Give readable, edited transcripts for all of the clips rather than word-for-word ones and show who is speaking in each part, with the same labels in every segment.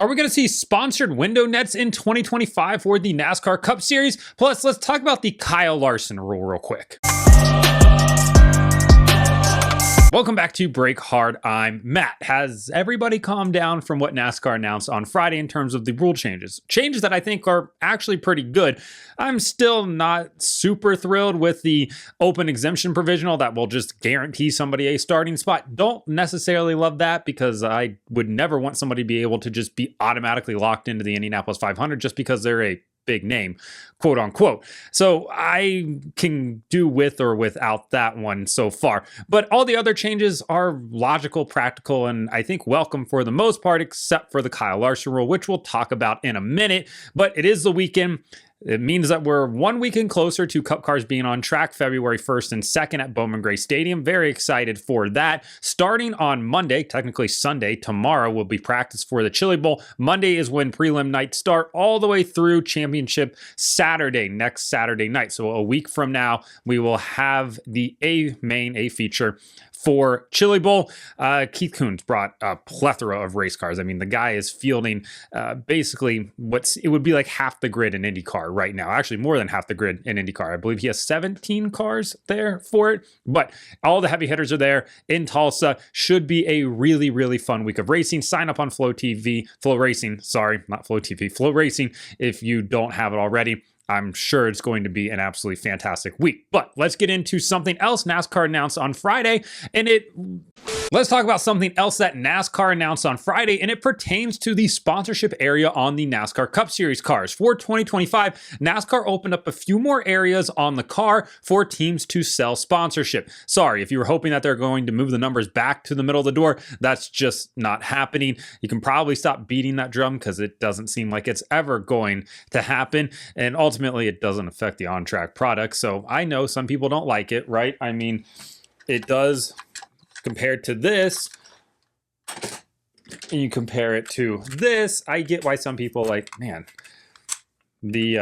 Speaker 1: Are we going to see sponsored window nets in 2025 for the NASCAR Cup Series? Plus, let's talk about the Kyle Larson rule real quick. Welcome back to Break Hard. I'm Matt. Has everybody calmed down from what NASCAR announced on Friday in terms of the rule changes? Changes that I think are actually pretty good. I'm still not super thrilled with the open exemption provisional that will just guarantee somebody a starting spot. Don't necessarily love that because I would never want somebody to be able to just be automatically locked into the Indianapolis 500 just because they're a big name, quote unquote. So I can do with or without that one so far. But all the other changes are logical, practical, and I think welcome for the most part, except for the Kyle Larson rule, which we'll talk about in a minute. But it is the weekend. It means that we're 1 weekend closer to Cup cars being on track February 1st and 2nd at Bowman Gray Stadium. Very excited for that. Starting on Monday, technically Sunday, tomorrow will be practice for the Chili Bowl. Monday is when prelim nights start all the way through championship Saturday, next Saturday night. So a week from now, we will have the A feature for Chili Bowl. Keith Kunz brought a plethora of race cars. I mean, the guy is fielding basically it would be like half the grid in IndyCar right now. Actually, more than half the grid in IndyCar. I believe he has 17 cars there for it. But all the heavy hitters are there in Tulsa. Should be a really, really fun week of racing. Sign up on Flow Racing if you don't have it already. I'm sure it's going to be an absolutely fantastic week. But let's get into something else NASCAR announced on Friday. Let's talk about something else that NASCAR announced on Friday, and it pertains to the sponsorship area on the NASCAR Cup Series cars. For 2025, NASCAR opened up a few more areas on the car for teams to sell sponsorship. Sorry, if you were hoping that they're going to move the numbers back to the middle of the door, that's just not happening. You can probably stop beating that drum because it doesn't seem like it's ever going to happen. And ultimately, it doesn't affect the on-track product. So I know some people don't like it, right? I mean, it does compared to this. And you compare it to this, I get why some people like, man, the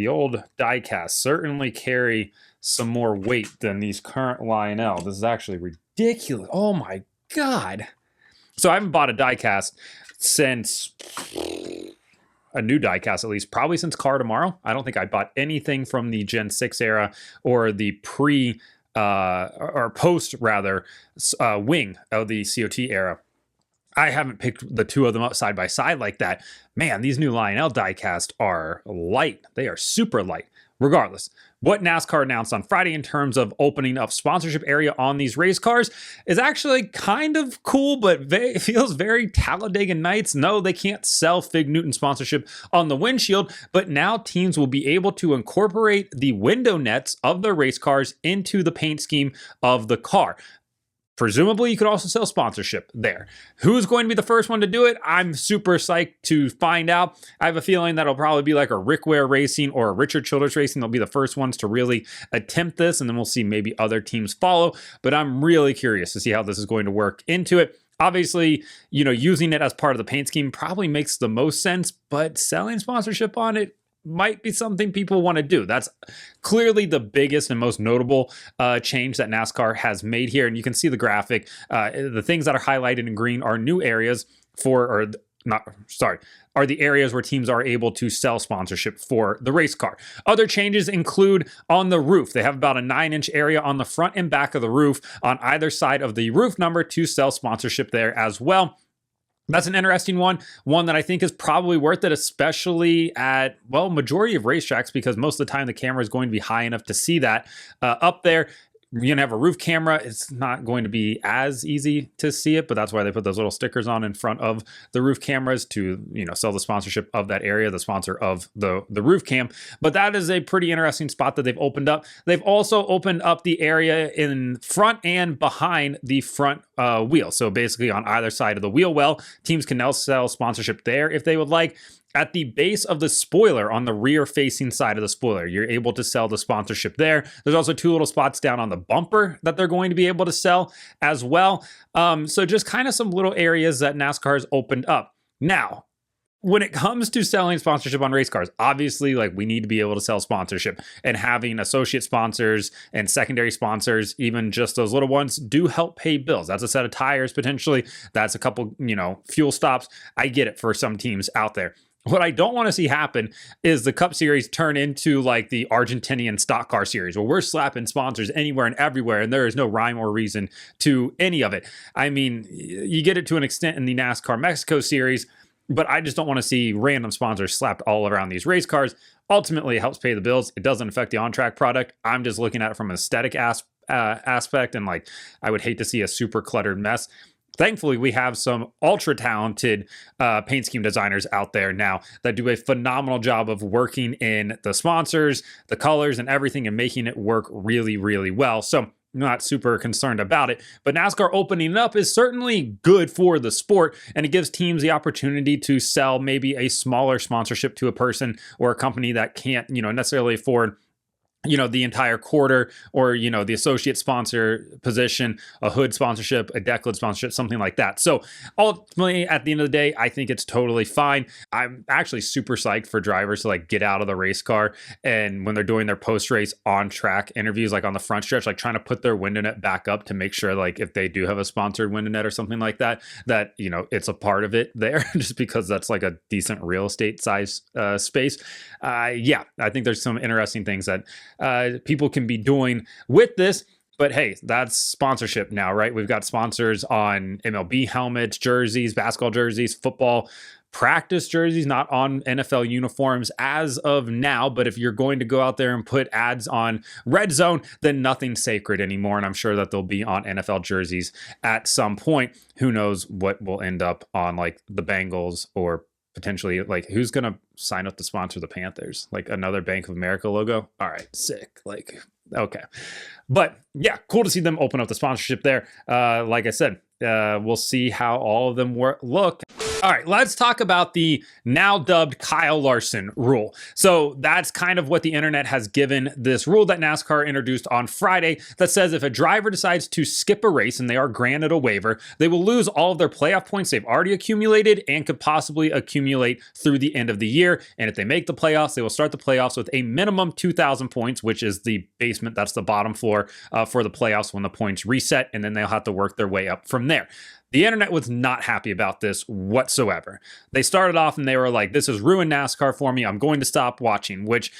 Speaker 1: old diecast certainly carry some more weight than these current Lionel. This is actually ridiculous. Oh my God. So I haven't bought a diecast since a new diecast, at least probably since Car Tomorrow. I don't think I bought anything from the Gen 6 era or the post wing of the COT era. I haven't picked the two of them up side by side like that. Man, these new Lionel diecast are light. They are super light. Regardless, what NASCAR announced on Friday in terms of opening up sponsorship area on these race cars is actually kind of cool, but it feels very Talladega Nights. No, they can't sell Fig Newton sponsorship on the windshield, but now teams will be able to incorporate the window nets of their race cars into the paint scheme of the car. Presumably, you could also sell sponsorship there. Who's going to be the first one to do it? I'm super psyched to find out. I have a feeling that'll probably be like a Rick Ware Racing or a Richard Childress Racing. They'll be the first ones to really attempt this, and then we'll see maybe other teams follow. But I'm really curious to see how this is going to work into it. Obviously, using it as part of the paint scheme probably makes the most sense, but selling sponsorship on it might be something people want to do. That's clearly the biggest and most notable change that NASCAR has made here. And you can see the graphic. The things that are highlighted in green are new areas are the areas where teams are able to sell sponsorship for the race car. Other changes include on the roof. They have about a 9-inch area on the front and back of the roof on either side of the roof number to sell sponsorship there as well. That's an interesting one that I think is probably worth it, especially at, majority of racetracks, because most of the time the camera is going to be high enough to see that up there. You're going to have a roof camera. It's not going to be as easy to see it, but that's why they put those little stickers on in front of the roof cameras to, sell the sponsorship of that area, the sponsor of the roof cam. But that is a pretty interesting spot that they've opened up. They've also opened up the area in front and behind the front wheel. So basically on either side of the wheel well, teams can now sell sponsorship there if they would like. At the base of the spoiler, on the rear facing side of the spoiler, you're able to sell the sponsorship there. There's also two little spots down on the bumper that they're going to be able to sell as well. So just kind of some little areas that NASCAR has opened up. Now, when it comes to selling sponsorship on race cars, obviously, like, we need to be able to sell sponsorship, and having associate sponsors and secondary sponsors, even just those little ones, do help pay bills. That's a set of tires potentially. That's a couple, fuel stops. I get it for some teams out there. What I don't want to see happen is the Cup Series turn into like the Argentinian stock car series, where we're slapping sponsors anywhere and everywhere, and there is no rhyme or reason to any of it. I mean, you get it to an extent in the NASCAR Mexico series, but I just don't want to see random sponsors slapped all around these race cars. Ultimately, it helps pay the bills. It doesn't affect the on-track product. I'm just looking at it from an aesthetic aspect, and like, I would hate to see a super cluttered mess. Thankfully, we have some ultra talented paint scheme designers out there now that do a phenomenal job of working in the sponsors, the colors, and everything, and making it work really, really well. So not super concerned about it, but NASCAR opening up is certainly good for the sport, and it gives teams the opportunity to sell maybe a smaller sponsorship to a person or a company that can't, necessarily afford the entire quarter, or, the associate sponsor position, a hood sponsorship, a deck lid sponsorship, something like that. So ultimately, at the end of the day, I think it's totally fine. I'm actually super psyched for drivers to like get out of the race car, and when they're doing their post-race on-track interviews, like on the front stretch, like trying to put their window net back up to make sure, like, if they do have a sponsored window net or something like that, that, it's a part of it there, just because that's like a decent real estate size space. Yeah, I think there's some interesting things that people can be doing with this. But hey, that's sponsorship now, right? We've got sponsors on MLB helmets, jerseys, basketball jerseys, football practice jerseys, not on NFL uniforms as of now. But if you're going to go out there and put ads on Red Zone, then nothing's sacred anymore. And I'm sure that they'll be on NFL jerseys at some point. Who knows what will end up on like the Bengals, or potentially, like, who's going to sign up to sponsor the Panthers? Like another Bank of America logo? All right, sick. Like, okay. But yeah, cool to see them open up the sponsorship there. Like I said, we'll see how all of them look. All right, let's talk about the now dubbed Kyle Larson rule. So that's kind of what the internet has given this rule that NASCAR introduced on Friday, that says if a driver decides to skip a race and they are granted a waiver, they will lose all of their playoff points they've already accumulated and could possibly accumulate through the end of the year. And if they make the playoffs, they will start the playoffs with a minimum 2,000 points, which is the basement. That's the bottom floor for the playoffs when the points reset, and then they'll have to work their way up from there. The internet was not happy about this whatsoever. They started off and they were like, this has ruined NASCAR for me. I'm going to stop watching, which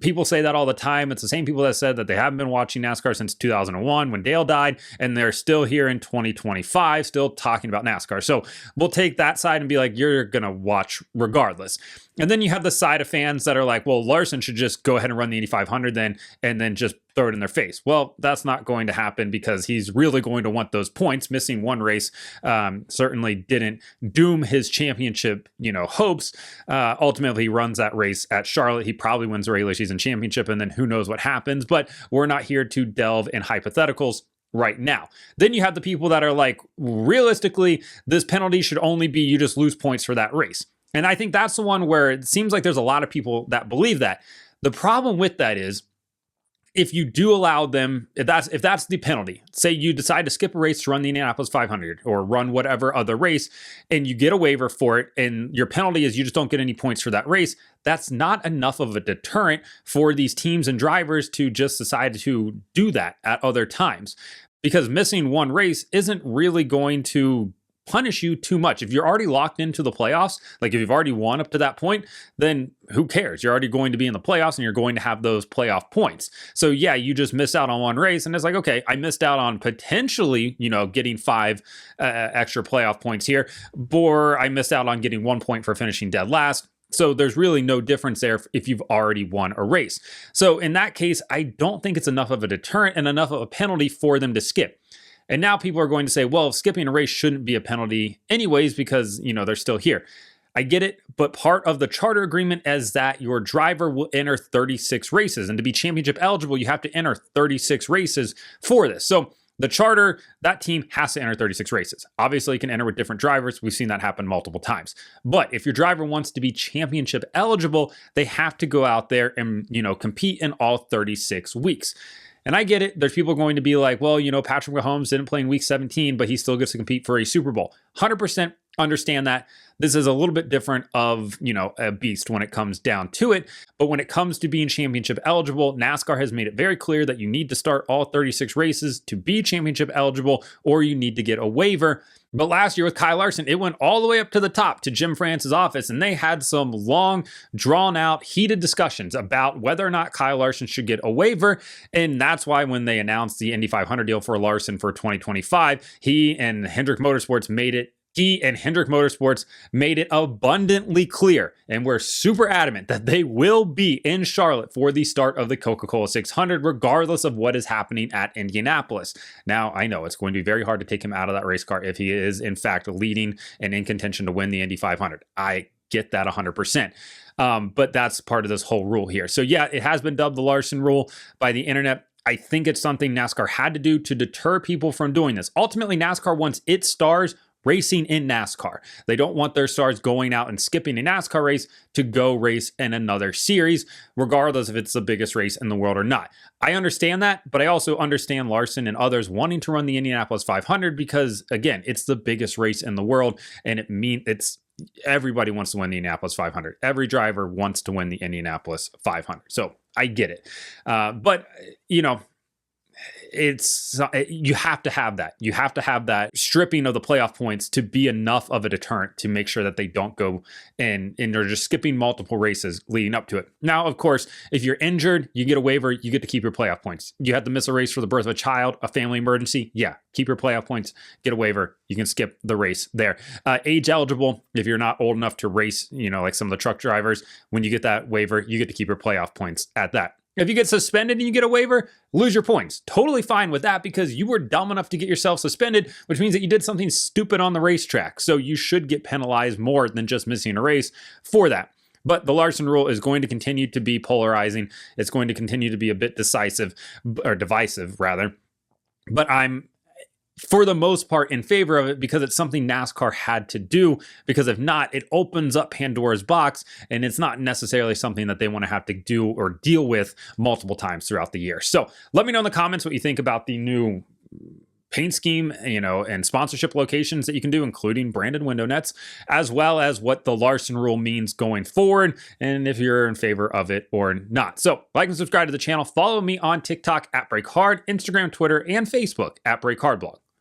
Speaker 1: people say that all the time. It's the same people that said that they haven't been watching NASCAR since 2001 when Dale died, and they're still here in 2025, still talking about NASCAR. So we'll take that side and be like, you're going to watch regardless. And then you have the side of fans that are like, well, Larson should just go ahead and run the 8,500 then, and then just throw it in their face. Well, that's not going to happen, because he's really going to want those points. Missing one race certainly didn't doom his championship, hopes. Ultimately, he runs that race at Charlotte. He probably wins the regular season championship, and then who knows what happens. But we're not here to delve in hypotheticals right now. Then you have the people that are like, realistically, this penalty should only be you just lose points for that race. And I think that's the one where it seems like there's a lot of people that believe that. The problem with that is, if you do allow them, if that's the penalty, say you decide to skip a race to run the Indianapolis 500 or run whatever other race, and you get a waiver for it, and your penalty is you just don't get any points for that race, that's not enough of a deterrent for these teams and drivers to just decide to do that at other times. Because missing one race isn't really going to punish you too much. If you're already locked into the playoffs, like if you've already won up to that point, then who cares? You're already going to be in the playoffs, and you're going to have those playoff points. So yeah, you just missed out on one race, and it's like, okay, I missed out on potentially, getting 5 extra playoff points here, or I missed out on getting 1 point for finishing dead last. So there's really no difference there if you've already won a race. So in that case, I don't think it's enough of a deterrent and enough of a penalty for them to skip. And now people are going to say, well, skipping a race shouldn't be a penalty anyways, because, they're still here. I get it, but part of the charter agreement is that your driver will enter 36 races. And to be championship eligible, you have to enter 36 races for this. So the charter, that team has to enter 36 races. Obviously, it can enter with different drivers. We've seen that happen multiple times. But if your driver wants to be championship eligible, they have to go out there and, compete in all 36 weeks. And I get it. There's people going to be like, well, Patrick Mahomes didn't play in week 17, but he still gets to compete for a Super Bowl. 100% understand that this is a little bit different of, a beast when it comes down to it. But when it comes to being championship eligible, NASCAR has made it very clear that you need to start all 36 races to be championship eligible, or you need to get a waiver. But last year with Kyle Larson, it went all the way up to the top to Jim France's office, and they had some long, drawn out, heated discussions about whether or not Kyle Larson should get a waiver. And that's why when they announced the Indy 500 deal for Larson for 2025, he and Hendrick Motorsports made it abundantly clear, and we're super adamant that they will be in Charlotte for the start of the Coca-Cola 600, regardless of what is happening at Indianapolis. Now, I know it's going to be very hard to take him out of that race car if he is, in fact, leading and in contention to win the Indy 500. I get that 100%. But that's part of this whole rule here. So yeah, it has been dubbed the Larson rule by the internet. I think it's something NASCAR had to do to deter people from doing this. Ultimately, NASCAR wants its stars racing in NASCAR. They don't want their stars going out and skipping a NASCAR race to go race in another series, regardless if it's the biggest race in the world or not. I understand that, but I also understand Larson and others wanting to run the Indianapolis 500 because, again, it's the biggest race in the world, and everybody wants to win the Indianapolis 500. Every driver wants to win the Indianapolis 500. So I get it. But, you have to have that. You have to have that stripping of the playoff points to be enough of a deterrent to make sure that they don't go and they're just skipping multiple races leading up to it. Now, of course, if you're injured, you get a waiver, you get to keep your playoff points. You have to miss a race for the birth of a child, a family emergency. Yeah, keep your playoff points, get a waiver. You can skip the race there. Age eligible, if you're not old enough to race, like some of the truck drivers, when you get that waiver, you get to keep your playoff points at that. If you get suspended and you get a waiver, lose your points. Totally fine with that because you were dumb enough to get yourself suspended, which means that you did something stupid on the racetrack. So you should get penalized more than just missing a race for that. But the Larson rule is going to continue to be polarizing. It's going to continue to be a bit divisive, rather. But I'm, for the most part, in favor of it because it's something NASCAR had to do, because if not, it opens up Pandora's box and it's not necessarily something that they want to have to do or deal with multiple times throughout the year. So let me know in the comments what you think about the new paint scheme, and sponsorship locations that you can do, including branded window nets, as well as what the Larson rule means going forward, and if you're in favor of it or not. So like and subscribe to the channel. Follow me on TikTok at BreakHard, Instagram, Twitter, and Facebook at BreakHardBlog.